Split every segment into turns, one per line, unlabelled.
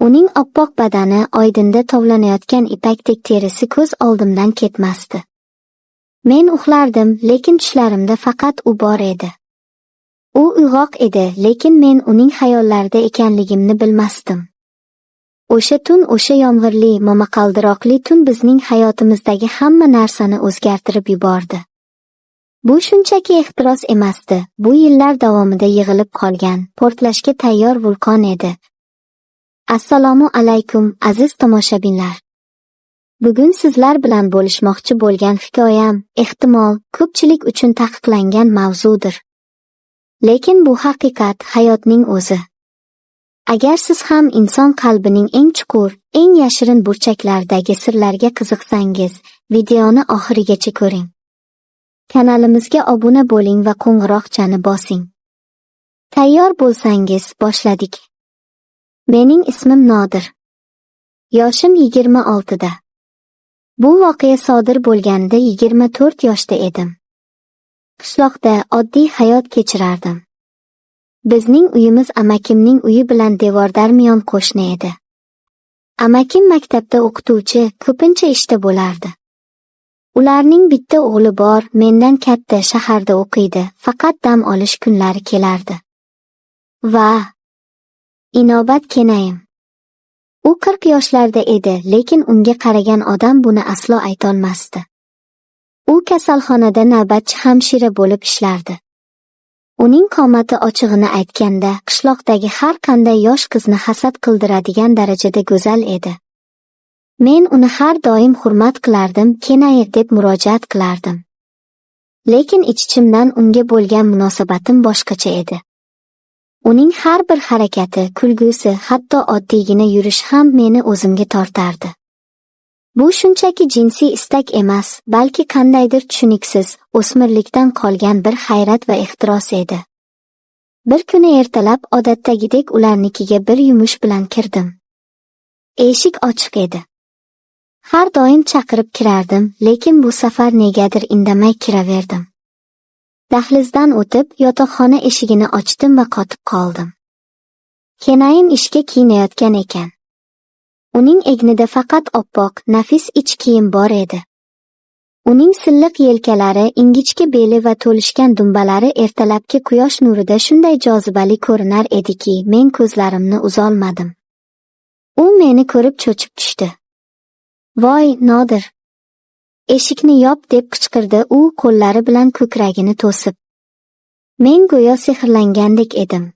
Uning oppoq badani, oydinda tovlanayotgan ipakdek terisi ko'z oldimdan ketmasdi. Men uxlardim, lekin tushlarimda faqat u bor edi. U uyg'oq edi, lekin men uning xayollarida ekanligimni bilmasdim. O'sha tun, o'sha yomg'irli, momaqaldiroqli tun bizning hayotimizdagi hamma narsani o'zgartirib yubordi. Bu shunchaki ehtiros emasdi, bu yillar davomida yig'ilib qolgan, portlashga tayyor vulqon edi. Assalomu alaykum, aziz tomoshabinlar. Bugun sizlar bilan bo'lishmoqchi bo'lgan hikoyam, ehtimol, ko'pchilik uchun taqiqlangan mavzudir. Lekin bu haqiqat, hayotning o'zi. Agar siz ham inson qalbining eng chuqur, eng yashirin burchaklaridagi sirlarga qiziqsangiz, videoni oxirigacha ko'ring. Kanalimizga obuna bo'ling va qo'ng'iroqchani bosing. Tayyor bo'lsangiz, boshladik. Mening ismim Nodir. Yoshim 26 da. Bu voqea sodir bo'lganda 24 yoshda edim. Qishloqda oddiy hayot kechirardim. Bizning uyimiz amakimning uyi bilan devordarmiyon qo'shni edi. Amakim maktabda o'qituvchi, ko'pincha ishda bo'lardi. Ularning bitta o'g'li bor, mendan katta, shaharda o'qiydi, faqat dam olish kunlari kelardi. Va inobat kenayim. U 40 yoshlarda edi, lekin unga qaragan odam buni aslo aytolmasdi. U kasalxonada navbatchi hamshira bo'lib ishlardi. Uning qomati ochig'ini aytganda, qishloqdagi har qanday yosh qizni hasad qildiradigan darajada go'zal edi. Men uni har doim hurmat qilardim, Kenay deb murojaat qilardim. Lekin ich-ichimdan unga bo'lgan munosabatim boshqacha edi. Uning har bir harakati, kulgusi, hatto oddiygina yurish ham meni o'zimga tortardi. Bu shunchaki jinsiy istak emas, balki qandaydir tushuniksiz, o'smirlikdan qolgan bir hayrat va ehtiros edi. Bir kuni ertalab odatdagidek ularnikiga bir yumush bilan kirdim. Eshik ochiq edi. Har doim chaqirib kirardim, lekin bu safar negadir indamay kiraverdim. Dahlizdan o'tib, yotoqxona eshigini ochdim va qotib qoldim. Kenayim ishga kiyinayotgan ekan. Uning egnida faqat oppoq, nafis ich kiyim bor edi. Uning silliq yelkalari, ingichka beli va to'lishgan dumbalari ertalabki quyosh nurida shunday jozibali ko'rinar ediki, men ko'zlarimni uzolmadim. U meni ko'rib cho'chib tushdi. Voy, Nodir! Eshikni yop deb qichqirdi u qo'llari bilan ko'kragini to'sib. Men go'yo sehrlangandek edim.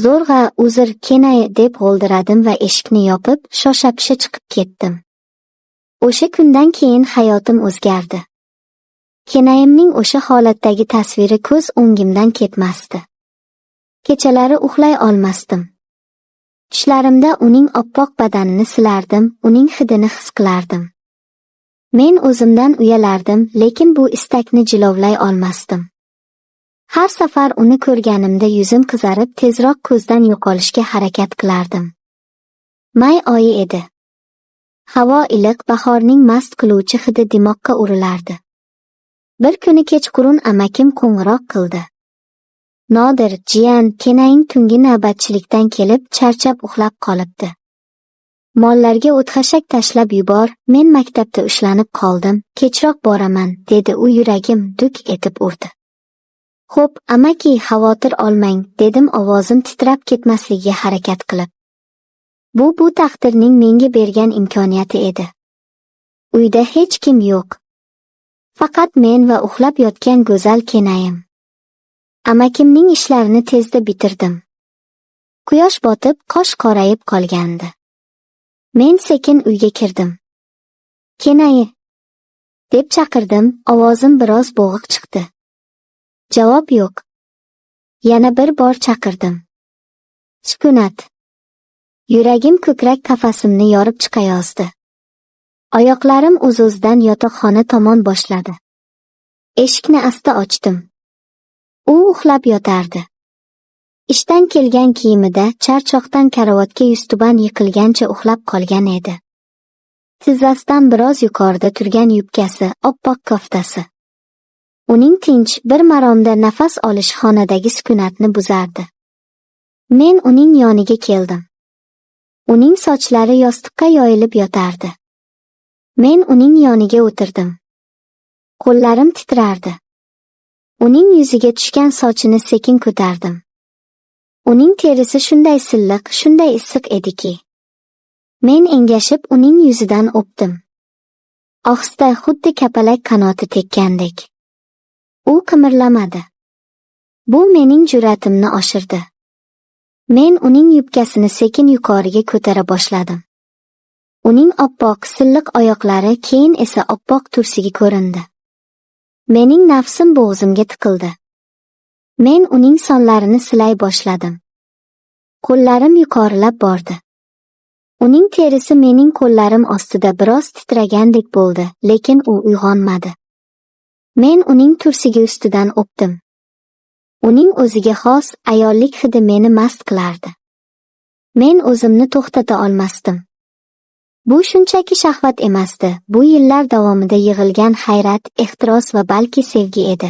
Zo'rg'a uzr Kenay deb g'o'ldiradim va eshikni yopib, shosha-pisha chiqib ketdim. O'sha kundan keyin hayotim o'zgardi. Kenayimning o'sha holatdagi tasviri ko'z o'ngimdan ketmasdi. Kechalari uxlay olmasdim. Tushlarimda uning oppoq badanini silardim, uning hidini his qilardim. Men o'zimdan uyalardim, lekin bu istakni jilovlay olmasdim. Har safar uni ko'rganimda yuzim qizarib, tezroq ko'zdan yo'qolishga harakat qilardim. May oyi edi. Havo iliq, bahorning mast qiluvchi hidi dimoqqa urilardi. Bir kuni kechqurun amakim qo'ng'iroq qildi. Nodir, jiyan, Kenaying tungi navbatchilikdan kelib, charchab uxlab qolibdi. Mollarga o'txashak tashlab yubor, men maktabda ushlanib qoldim, kechroq boraman, dedi u yuragim duk etib urdi. Xo'p, amaki, xavotir olmang, dedim ovozim titrab ketmasligiga harakat qilib. Bu taqdirning menga bergan imkoniyati edi. Uyda hech kim yo'q. Faqat men va uxlab yotgan go'zal Kenayim. Amakimning ishlarini tezda bitirdim. Quyosh botib, qosh qorayib qolgandi. Men sekin uyga kirdim. Kenay deb chaqirdim, ovozim biroz bo'g'iq chiqdi. Javob yo'q. Yana bir bor chaqirdim. Sukunat. Yuragim ko'krak qafasimni yorib chiqayozdi. Oyoqlarim o'z-o'zidan yotoqxona tomon boshladi. Eshikni asta ochdim. U uxlab yotardi. Ishdan kelgan kiyimida, charchoqdan karavotga yuztuban yiqilgancha uxlab qolgan edi. Tizzasidan biroz yuqorida turgan yubkasi, oppoq koftasi. Uning tinch, bir maromda nafas olish xonadagi sukunatni buzardi. Men uning yoniga keldim. Uning sochlari yostiqqa yoyilib yotardi. Men uning yoniga o'tirdim. Qo'llarim titrardi. Uning yuziga tushgan sochini sekin ko'tardim. Uning terisi shunday silliq, shunday issiq ediki. Men engashib uning yuzidan o'pdim. Ohista, xuddi kapalak qanoti tekkandek. U qimirlamadi. Bu mening jur'atimni oshirdi. Men uning yubkasini sekin yuqoriga ko'tara boshladim. Uning oppoq, silliq oyoqlari keyin esa oppoq tursigi ko'rindi. Mening nafsim bo'g'zimga tiqildi. Men uning sonlarini silay boshladim. Qo'llarim yuqorilab bordi. Uning terisi mening qo'llarim ostida biroz titragandek bo'ldi, lekin u uyg'onmadi. Men uning tursigi ustidan o'pdim. Uning o'ziga xos ayollik hidi meni mast qilardi. Men o'zimni to'xtata olmasdim. Bu shunchaki shahvat emasdi, bu yillar davomida yig'ilgan hayrat, ehtiros va balki sevgi edi.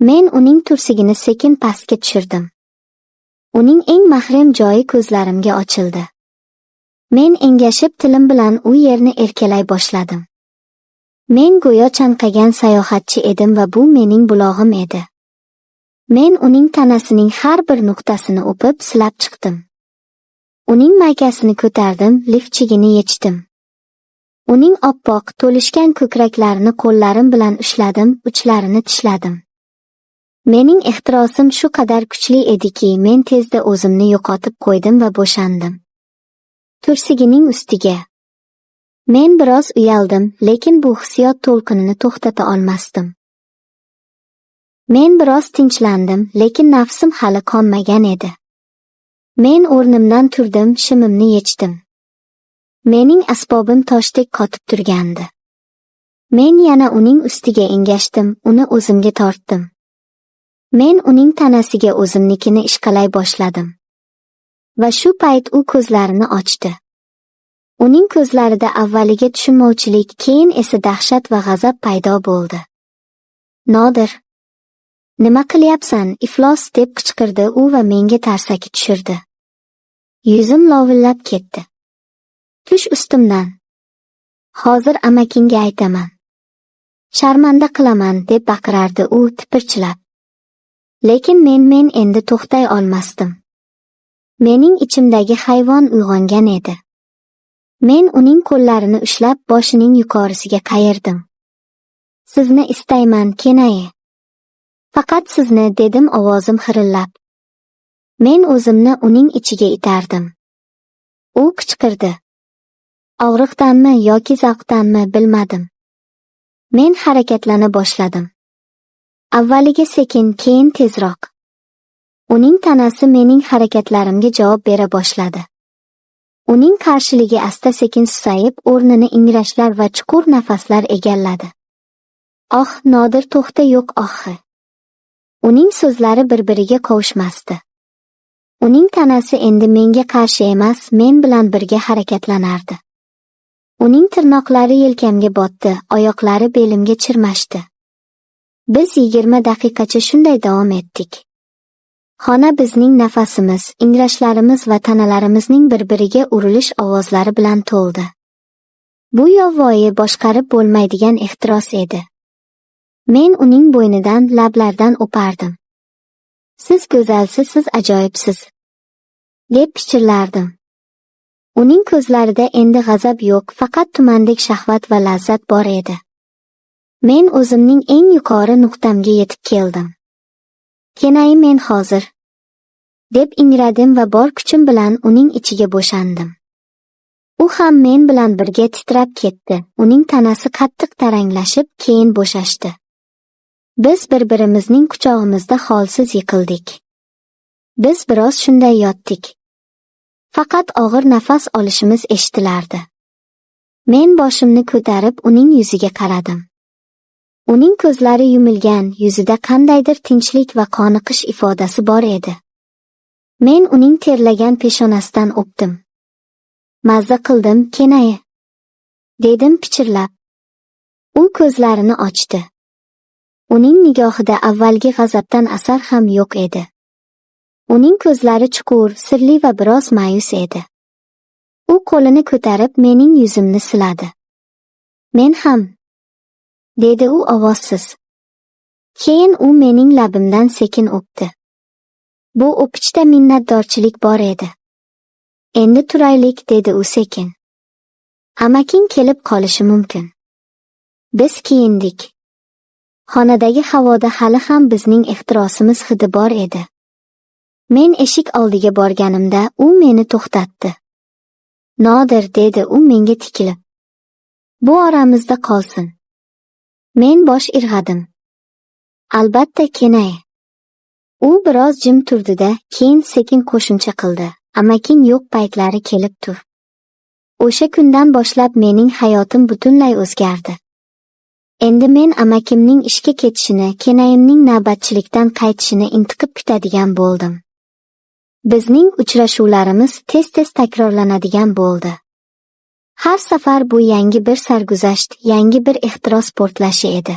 Men uning tursigini sekin pastga tushirdim. Uning eng mahram joyi ko'zlarimga ochildi. Men engashib tilim bilan u yerni erkalay boshladim. Men go'yo chanqagan sayohatchi edim va bu mening bulog'im edi. Men uning tanasining har bir nuqtasini o'pib silab chiqdim. Uning maykasini ko'tardim, lifchigini yechdim. Uning oppoq, to'lishgan ko'kraklarini qo'llarim bilan ushladim, uchlarini tishladim. Mening ehtirosim shu qadar kuchli ediki, men tezda o'zimni yo'qotib qo'ydim va bo'shandim. Tursigining ustiga. Men biroz uyaldim, lekin bu hissiyot to'lqinini to'xtata olmasdim. Men biroz tinchlandim, lekin nafsim hali qonmagan edi. Men o'rnimdan turdim, shimimni yechdim. Mening asbobim toshdek qotib turgandi. Men yana uning ustiga engashdim, uni o'zimga tortdim. Men uning tanasiga o'zimnikini ishqalay boshladim. Va shu payt u ko'zlarini ochdi. Uning ko'zlarida avvaliga tushunmovchilik, keyin esa dahshat va g'azab paydo bo'ldi. Nodir, nima qilyapsan, iflos, deb qichqirdi u va menga tarsaki tushirdi. Yuzim lovillab ketdi. Tush ustimdan. Hozir amakingga aytaman. Sharmanda qilaman, deb baqirardi u tipirchilab. Lekin men endi to'xtay olmasdim. Mening ichimdagi hayvon uyg'ongan edi. Men uning qo'llarini ushlab boshining yuqorisiga qayirdim. Sizni istayman, Kenayi. Faqat sizni, dedim ovozim xirillab. Men o'zimni uning ichiga itardim. U qichqirdi. Og'riqdanmi yoki zavqdanmi bilmadim. Men harakatlana boshladim. Avvaliga sekin, keyin tezroq. Uning tanasi mening harakatlarimga javob bera boshladi. Uning qarshiligi asta-sekin susayib, o'rnini ingrashlar va chuqur nafaslar egalladi. Oh, Nodir, to'xta, yo'q, ohi. Uning so'zlari bir-biriga qovushmasdi. Uning tanasi endi menga qarshi emas, men bilan birga harakatlanardi. Uning tirnoqlari yelkamga botdi, oyoqlari belimga chirmashdi. Biz 20 daqiqacha shunday davom etdik. Xona bizning nafasimiz, ingrashlarimiz va tanalarimizning bir-biriga urilish ovozlari bilan to'ldi. Bu yovvoyi boshqarib bo'lmaydigan ehtiros edi. Men uning bo'ynidan, lablaridan o'pardim. Siz go'zalsiz, siz ajoyibsiz, deb pichirlardim. Uning ko'zlarida endi g'azab yo'q, faqat tumandek shahvat va lazzat bor edi. Men o'zimning eng yuqori nuqtamga yetib keldim. Kenayi, men hozir, deb ingradim va bor kuchim bilan uning ichiga bo'shandim. U ham men bilan birga titrab ketdi. Uning tanasi qattiq taranglashib, keyin bo'shashdi. Biz bir-birimizning quchog'imizda holsiz yiqildik. Biz biroz shunday yotdik. Faqat og'ir nafas olishimiz eshitilardi. Men boshimni ko'tarib uning yuziga qaradim. Uning ko'zlari yumilgan, yuzida qandaydir tinchlik va qoniqish ifodasi bor edi. Men uning terlagan peshonasidan o'pdim. Mazza qildim, Kenayi, dedim pichirlab. U ko'zlarini ochdi. Uning nigohida avvalgi g'azabdan asar ham yo'q edi. Uning ko'zlari chuqur, sirli va biroz ma'yus edi. U qo'lini ko'tarib mening yuzimni siladi. Men ham, dedi u ovozsiz. Keyin u mening labimdan sekin o'pdi. Bu o'pichda minnatdorchilik bor edi. Endi turaylik, dedi u sekin. Amaking kelib qolishi mumkin. Biz kiyindik. Xonadagi havoda hali ham bizning ehtirosimiz hidi bor edi. Men eshik oldiga borganimda u meni to'xtatdi. Nodir, dedi u menga tikilib. Bu oramizda qolsin. Men bosh irg'adim. Albatta, Kenay. U biroz jim turdi-da, keyin sekin qo'shimcha qildi. Amaking yo'q paytlari kelib tur. O'sha kundan boshlab mening hayotim butunlay o'zgardi. Endi men amakimning ishga ketishini, Kenayimning navbatchilikdan qaytishini intiqib kutadigan bo'ldim. Bizning uchrashuvlarimiz tez-tez takrorlanadigan bo'ldi. Har safar bu yangi bir sarguzasht, yangi bir ehtiros portlashi edi.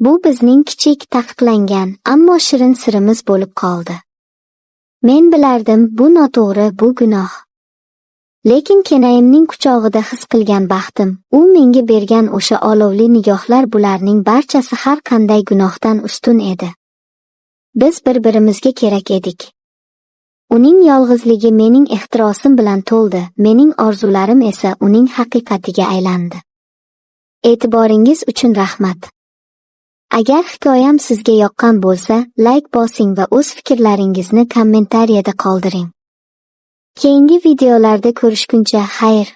Bu bizning kichik, taqiqlangan, ammo shirin sirimiz bo'lib qoldi. Men bilardim, bu noto'g'ri, bu gunoh. Lekin Kenayimning quchog'ida his qilgan baxtim, u menga bergan o'sha olovli nigohlar, bularning barchasi har qanday gunohdan ustun edi. Biz bir-birimizga kerak edik. Uning yolg'izligi mening ehtirosim bilan to'ldi, mening orzularim esa uning haqiqatiga aylandi. E'tiboringiz uchun rahmat. Agar hikoyam sizga yoqqan bo'lsa, like bosing va o'z fikrlaringizni kommentariyada qoldiring. Keyingi videolarda ko'rishguncha xayr.